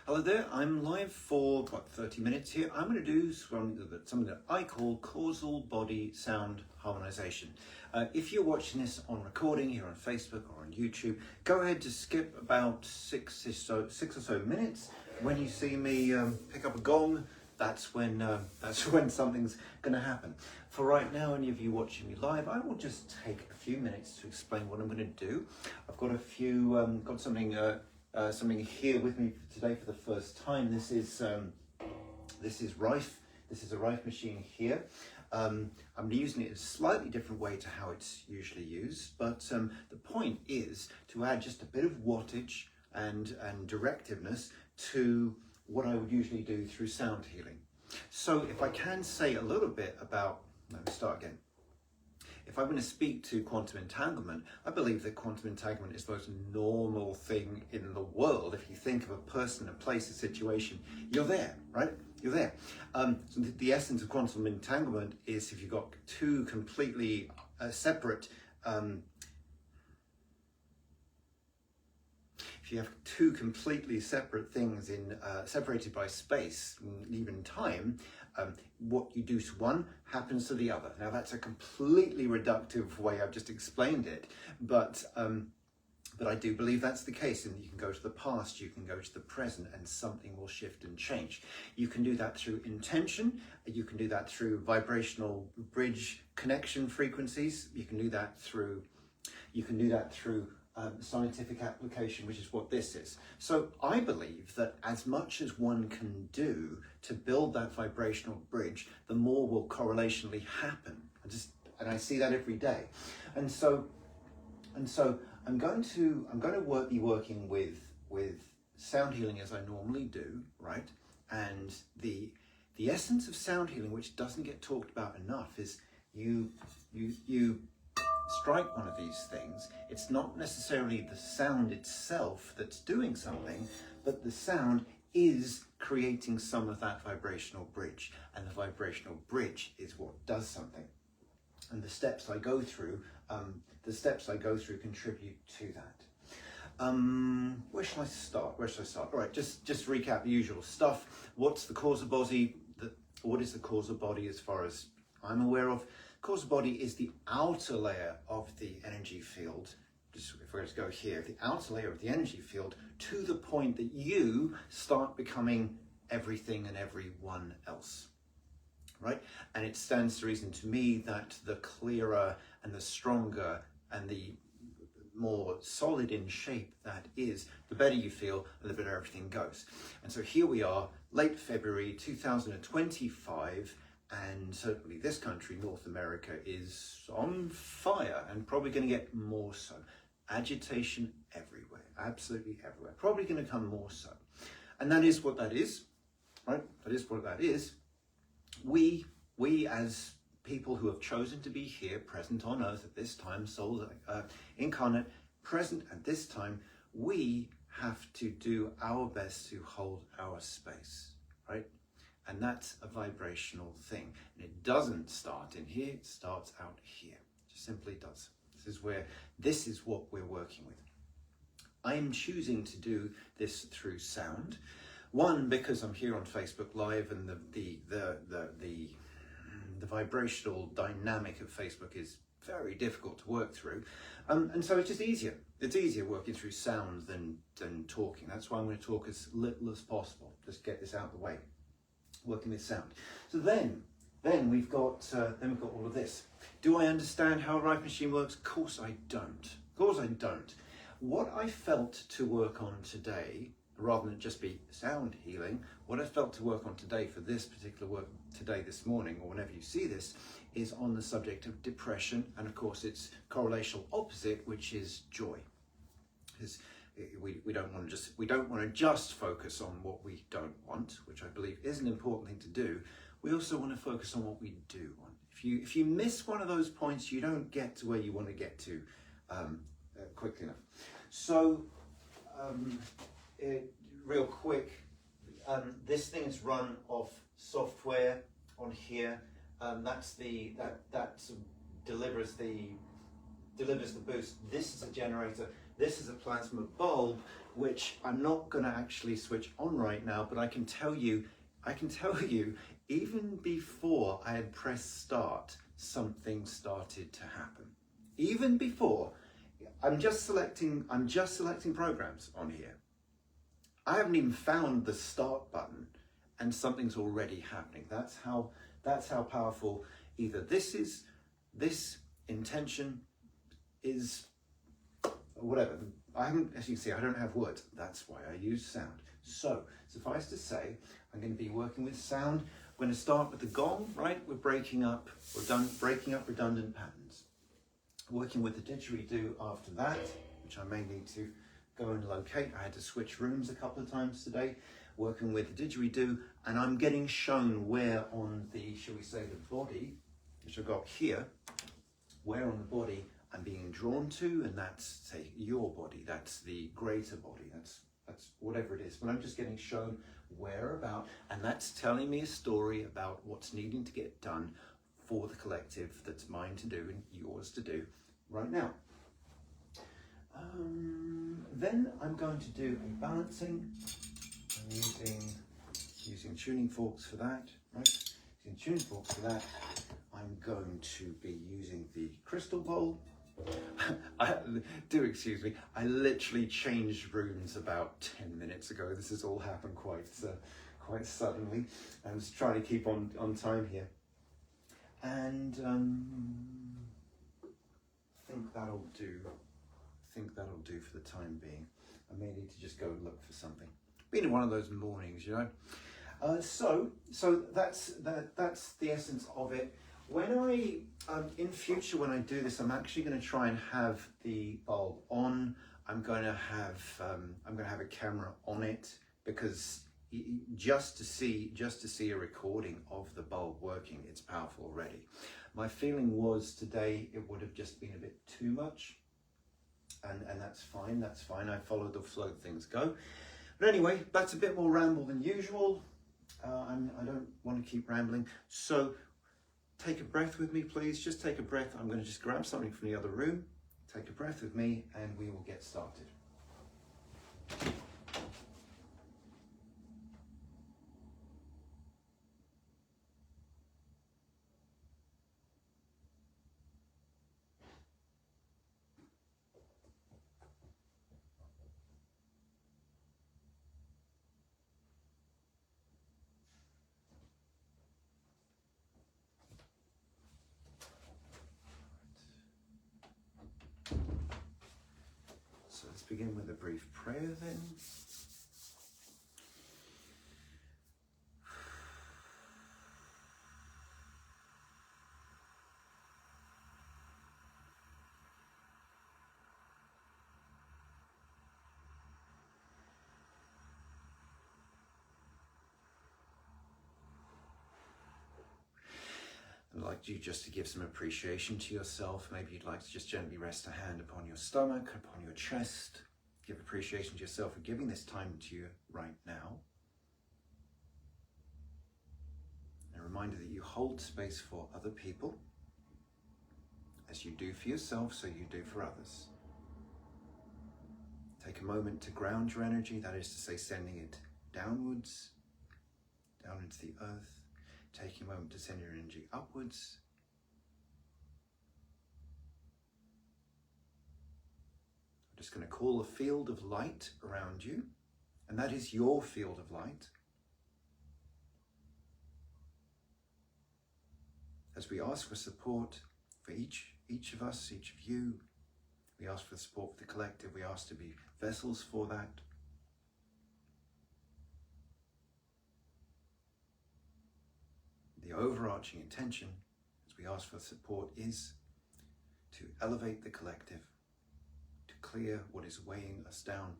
Hello there, I'm live for about 30 minutes here. I'm going to do something that I call causal body sound harmonization. If you're watching this on recording here on Facebook or on YouTube, go ahead to skip about six or so minutes. When you see me pick up a gong, that's when something's going to happen. For right now, any of you watching me live, I will just take a few minutes to explain what I'm going to do. I've got something here with me today for the first time. This is Rife. This is a Rife machine here. I'm using it in a slightly different way to how it's usually used, but the point is to add just a bit of wattage and directiveness to what I would usually do through sound healing. So if I can say a little bit about, let me start again. If I'm going to speak to quantum entanglement, I believe that quantum entanglement is the most normal thing in the world. If you think of a person, a place, a situation, you're there, right? You're there. So the essence of quantum entanglement is if you've got two completely separate if you have two completely separate things separated by space, even time, what you do to one happens to the other. Now that's a completely reductive way I've just explained it, but I do believe that's the case. And you can go to the past, you can go to the present, and something will shift and change. You can do that through intention. You can do that through vibrational bridge connection frequencies. You can do that through scientific application, which is what this is. So I believe that as much as one can do to build that vibrational bridge, the more will correlationally happen. I see that every day. And so I'm going to be working with sound healing as I normally do, right? And the essence of sound healing, which doesn't get talked about enough, is you strike one of these things. It's not necessarily the sound itself that's doing something, but the sound is creating some of that vibrational bridge, and the vibrational bridge is what does something. And the steps I go through contribute to that. Where shall I start? All right, just recap the usual stuff. What's the causal body? What is the causal body as far as I'm aware of? Causal body is the outer layer of the energy field. Just if we're going to go here, the outer layer of the energy field, to the point that you start becoming everything and everyone else, right? And it stands to reason to me that the clearer and the stronger and the more solid in shape that is, the better you feel and the better everything goes. And so here we are, late February 2025, and certainly this country, North America, is on fire and probably going to get more so. Agitation everywhere, absolutely everywhere. Probably going to come more so. And that is what that is, right? That is what that is. We as people who have chosen to be here, present on earth at this time, souls incarnate, present at this time, we have to do our best to hold our space, right? And that's a vibrational thing. And it doesn't start in here, it starts out here. It just simply does. This is what we're working with. I'm choosing to do this through sound. One, because I'm here on Facebook Live, and the vibrational dynamic of Facebook is very difficult to work through. And so it's just easier. It's easier working through sound than talking. That's why I'm going to talk as little as possible. Just get this out of the way. Working with sound. So then we've got all of this. Do I understand how a Rife machine works? Of course I don't. Of course I don't. What I felt to work on today, rather than just be sound healing, what I felt to work on today for this particular work today, this morning, or whenever you see this, is on the subject of depression, and of course its correlational opposite, which is joy. Because we don't want to just focus on what we don't want, which I believe is an important thing to do. We also want to focus on what we do want. If you miss one of those points, you don't get to where you want to get to quickly enough. So real quick, this thing is run off software on here. That delivers the boost. This is a generator. This is a plasma bulb, which I'm not going to actually switch on right now, but I can tell you, even before I had pressed start, something started to happen. Even before, I'm just selecting programs on here. I haven't even found the start button and something's already happening. That's how powerful either this intention is, whatever. As you can see, I don't have words. That's why I use sound. So, suffice to say, I'm going to be working with sound. I'm going to start with the gong, right? We're breaking up redundant patterns. Working with the didgeridoo after that, which I may need to go and locate. I had to switch rooms a couple of times today. Working with the didgeridoo, and I'm getting shown where on the, shall we say, the body, which I've got here, where on the body I'm being drawn to, and that's, say, your body, that's the greater body, that's whatever it is, but I'm just getting shown where about, and that's telling me a story about what's needing to get done for the collective that's mine to do and yours to do right now. Then I'm going to do a balancing. I'm using tuning forks for that, right? Using tuning forks for that. I'm going to be using the crystal bowl. Do excuse me, I literally changed rooms about 10 minutes ago. This has all happened quite suddenly. I was trying to keep on time here. And I think that'll do for the time being. I may need to just go and look for something. Been in one of those mornings, you know. So that's the essence of it. When I in future, when I do this, I'm actually going to try and have the bulb on. I'm going to have a camera on it, because just to see a recording of the bulb working, it's powerful already. My feeling was today it would have just been a bit too much, and that's fine. I follow the flow, things go. But anyway, that's a bit more ramble than usual. I don't want to keep rambling, so take a breath with me, please. Just take a breath. I'm going to just grab something from the other room. Take a breath with me, and we will get started. So let's begin with a brief prayer then. I'd like you just to give some appreciation to yourself. Maybe you'd like to just gently rest a hand upon your stomach, upon your chest. Give appreciation to yourself for giving this time to you right now. A reminder that you hold space for other people. As you do for yourself, so you do for others. Take a moment to ground your energy, that is to say, sending it downwards, down into the earth. Taking a moment to send your energy upwards. I'm just going to call a field of light around you, and that is your field of light. As we ask for support for each of us, each of you, we ask for support for the collective, we ask to be vessels for that. The overarching intention, as we ask for support, is to elevate the collective, to clear what is weighing us down,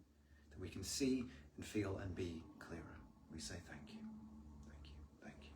that we can see and feel and be clearer. We say thank you, thank you, thank you.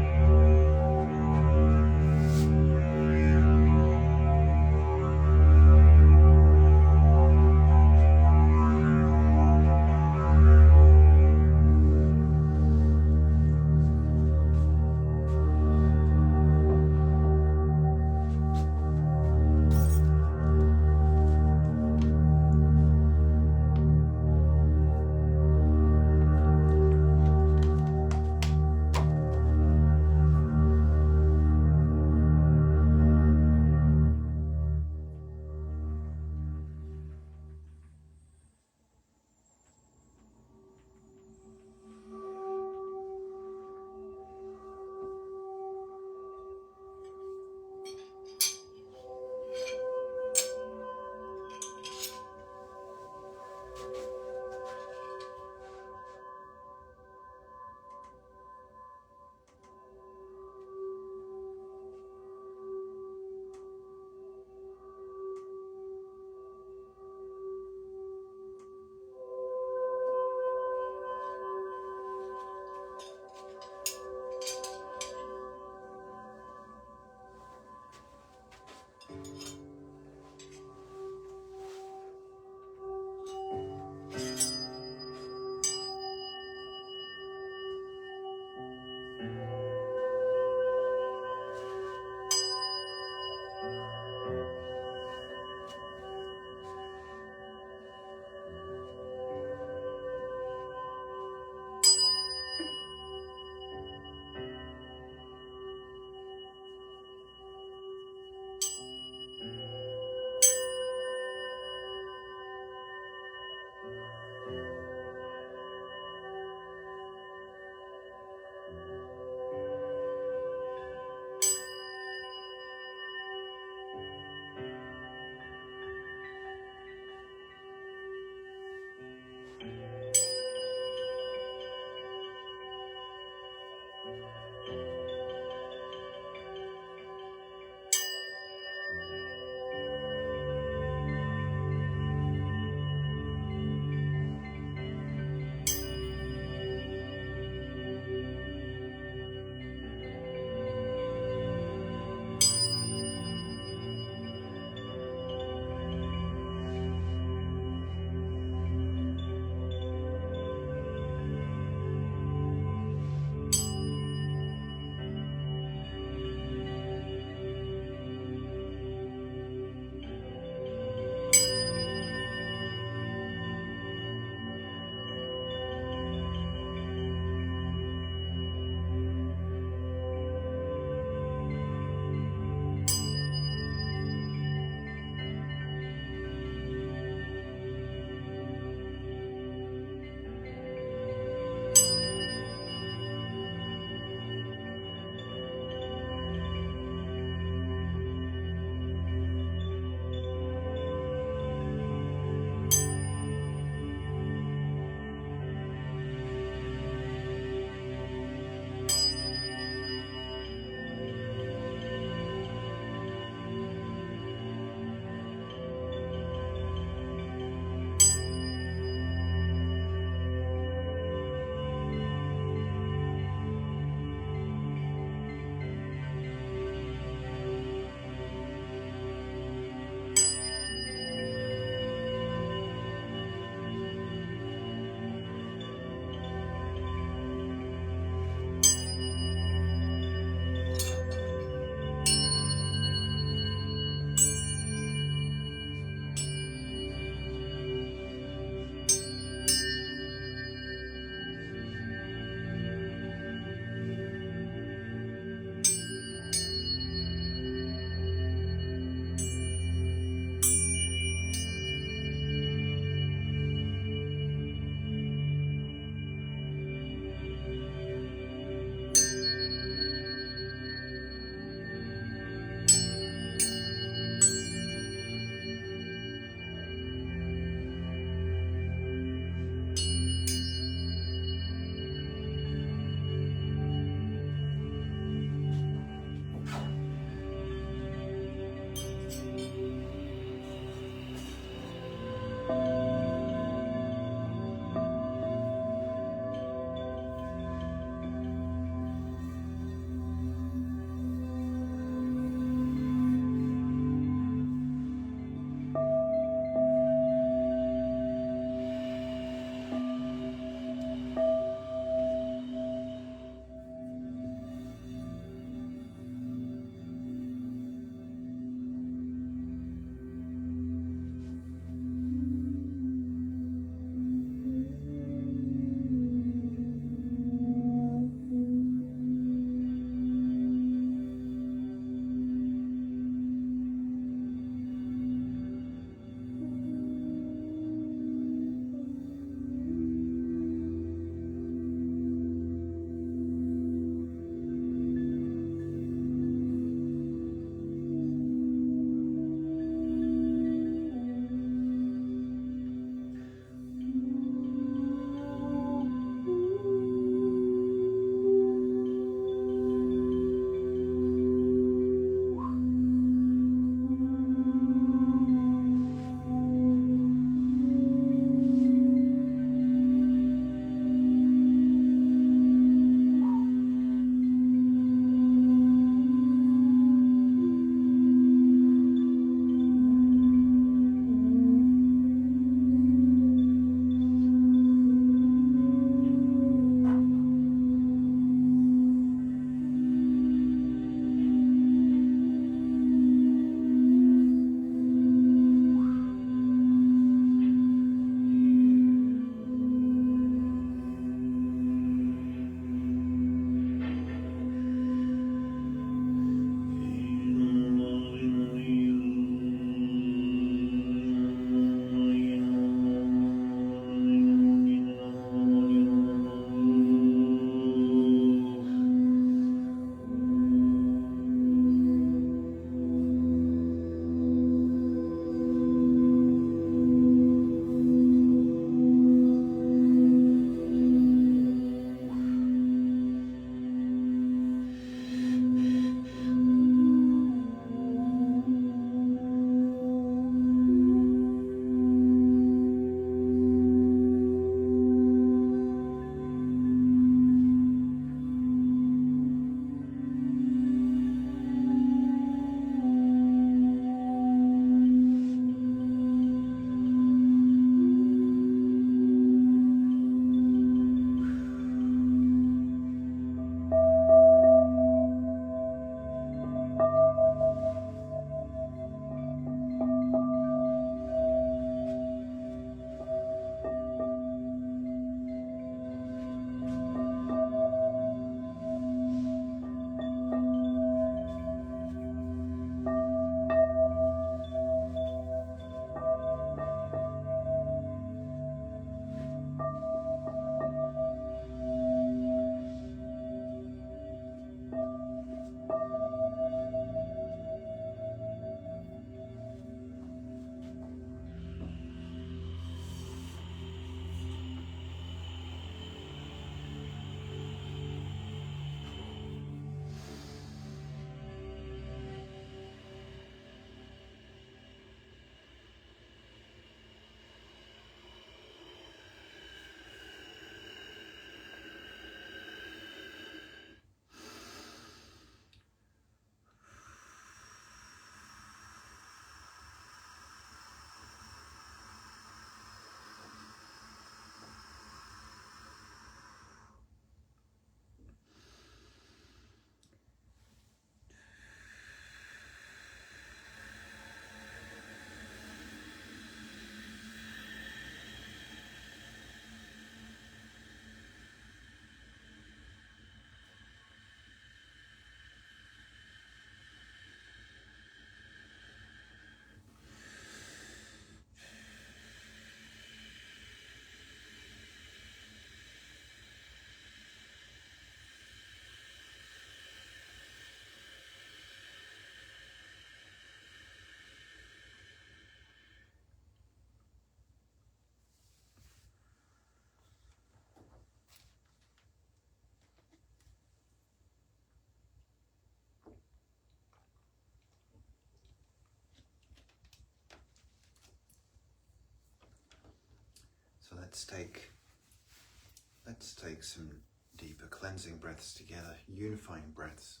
let's take some deeper cleansing breaths together, unifying breaths.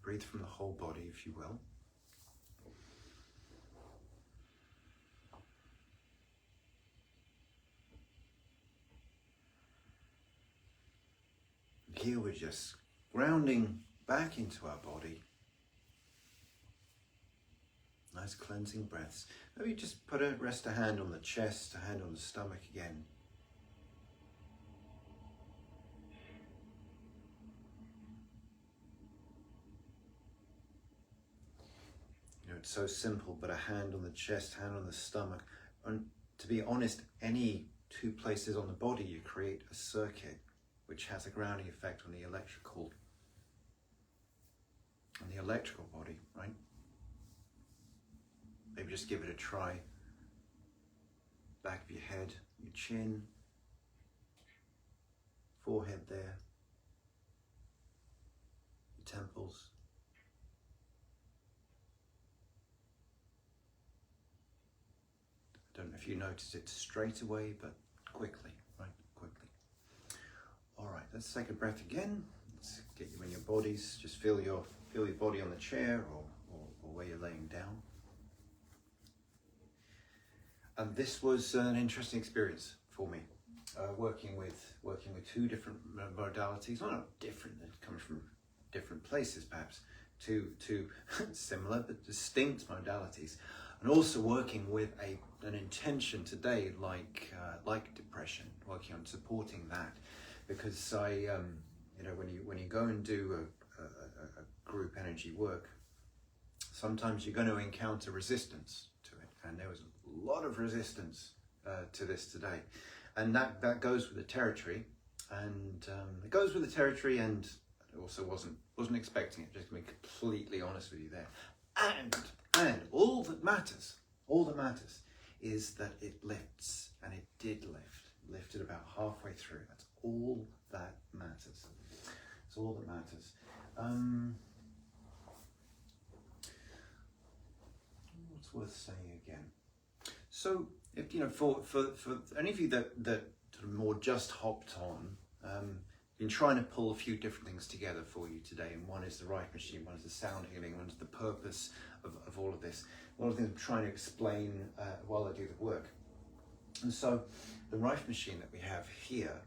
Breathe from the whole body, if you will. Here we're just grounding back into our body. Nice cleansing breaths. Maybe just rest a hand on the chest, a hand on the stomach again. You know, it's so simple, but a hand on the chest, hand on the stomach. And to be honest, any two places on the body, you create a circuit which has a grounding effect on the electrical body, right? Maybe just give it a try. Back of your head, your chin, forehead there, your temples. I don't know if you notice it straight away, but quickly, right? Quickly. All right, let's take a breath again. Let's get you in your bodies. Just feel your body on the chair or where you're laying down. And this was an interesting experience for me, working with two different modalities. Well, not different; it comes from different places, perhaps. Two similar but distinct modalities, and also working with an intention today, like depression, working on supporting that, because when you go and do a group energy work, sometimes you're going to encounter resistance to it, and there was a lot of resistance to this today, and that goes with the territory, and and I also wasn't expecting it. Just to be completely honest with you there, and all that matters is that it lifts, and it did lifted about halfway through. That's all that matters. It's all that matters. What's worth saying again? So, if for any of you that sort of more just hopped on, been trying to pull a few different things together for you today, and one is the Rife machine, one is the sound healing, one is the purpose of all of this. One of the things I'm trying to explain while I do the work. And so, the Rife machine that we have here,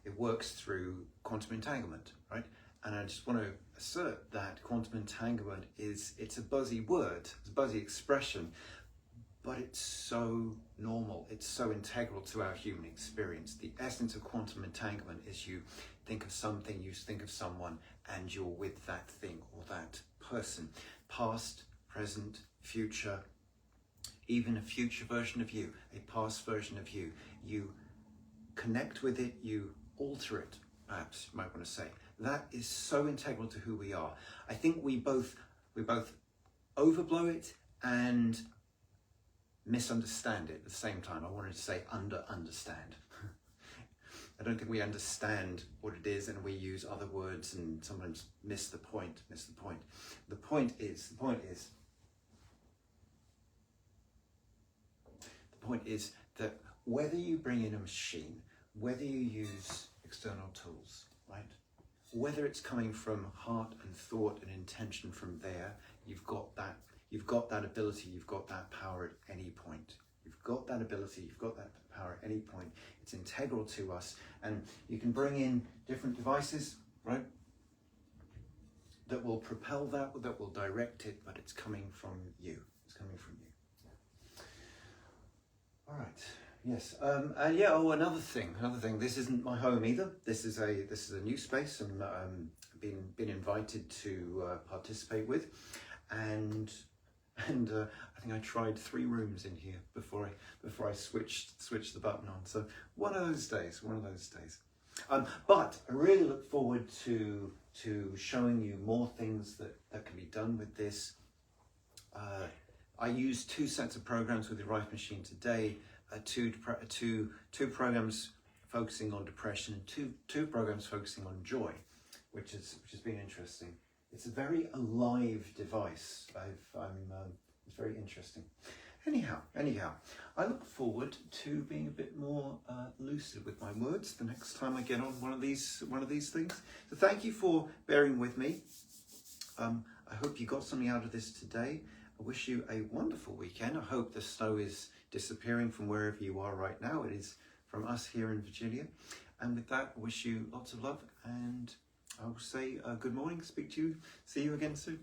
it works through quantum entanglement, right? And I just want to assert that quantum entanglement it's a buzzy word, it's a buzzy expression, but it's so normal, it's so integral to our human experience. The essence of quantum entanglement is you think of something, you think of someone, and you're with that thing or that person. Past, present, future, even a future version of you, a past version of you. You connect with it, you alter it, perhaps you might want to say. That is so integral to who we are. I think we both overblow it and misunderstand it at the same time. I wanted to say understand. I don't think we understand what it is, and we use other words and sometimes miss the point. The point is that whether you bring in a machine, whether you use external tools, right? Whether it's coming from heart and thought and intention from there, you've got that ability, you've got that power at any point. You've got that ability, you've got that power at any point. It's integral to us, and you can bring in different devices, right? That will propel that will direct it, but it's coming from you. It's coming from you. All right. Yes. Another thing. This isn't my home either. This is a new space, and been invited to participate with, and I think I tried 3 rooms in here before I switched the button on. So one of those days. But I really look forward to showing you more things that can be done with this. I used 2 sets of programs with the Rife machine today. Two programs focusing on depression, and two programs focusing on joy, which has been interesting. It's a very alive device. It's very interesting. Anyhow, I look forward to being a bit more lucid with my words the next time I get on one of these things. So thank you for bearing with me. I hope you got something out of this today. I wish you a wonderful weekend. I hope the snow is disappearing from wherever you are right now. It is from us here in Virginia. And with that, I wish you lots of love, and I will say good morning, see you again soon.